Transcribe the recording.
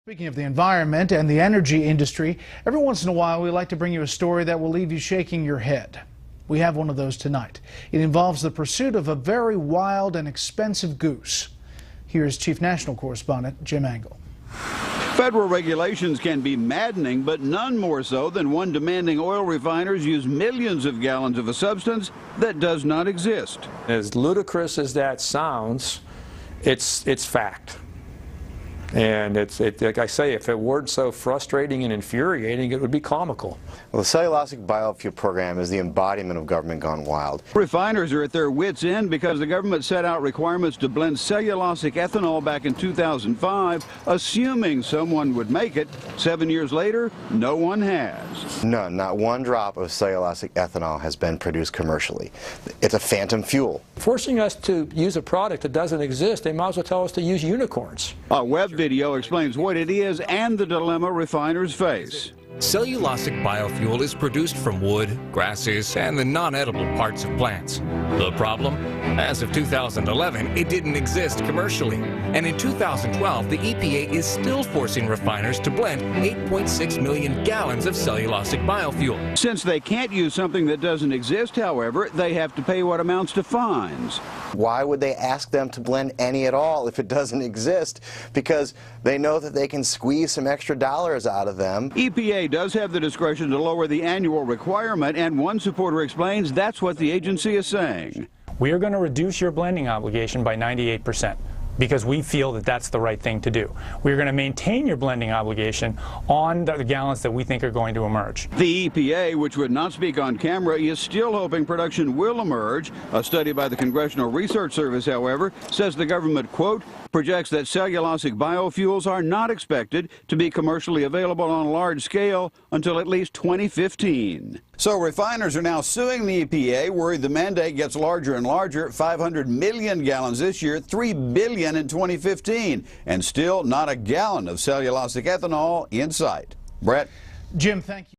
Speaking of the environment and the energy industry, every once in a while we like to bring you a story that will leave you shaking your head. We have one of those tonight. It involves the pursuit of a very wild and expensive goose. Here's Chief National Correspondent Jim Angle. Federal regulations can be maddening, but none more so than one demanding oil refiners use millions of gallons of a substance that does not exist. As ludicrous as that sounds, it's fact. And like I say, if it weren't so frustrating and infuriating, it would be comical. Well, the cellulosic biofuel program is the embodiment of government gone wild. Refiners are at their wits' end because the government set out requirements to blend cellulosic ethanol back in 2005, assuming someone would make it. 7 years later, no one has. None, not one drop of cellulosic ethanol has been produced commercially. It's a phantom fuel. Forcing us to use a product that doesn't exist, they might as well tell us to use unicorns. A web video explains what it is and the dilemma refiners face. Cellulosic biofuel is produced from wood, grasses, and the non-edible parts of plants. The problem? As of 2011, it didn't exist commercially. And in 2012, the EPA is still forcing refiners to blend 8.6 million gallons of cellulosic biofuel. Since they can't use something that doesn't exist, however, they have to pay what amounts to fines. Why would they ask them to blend any at all if it doesn't exist? Because they know that they can squeeze some extra dollars out of them. EPA does have the discretion to lower the annual requirement, and one supporter explains that's what the agency is saying. We are going to reduce your blending obligation by 98%. Because we feel that that's the right thing to do. We're going to maintain your blending obligation on the gallons that we think are going to emerge. The EPA, which would not speak on camera, is still hoping production will emerge. A study by the Congressional Research Service, however, says the government, quote, projects that cellulosic biofuels are not expected to be commercially available on a large scale until at least 2015. So refiners are now suing the EPA, worried the mandate gets larger and larger, 500 million gallons this year, 3 billion in 2015, and still not a gallon of cellulosic ethanol in sight. Brett? Jim, thank you.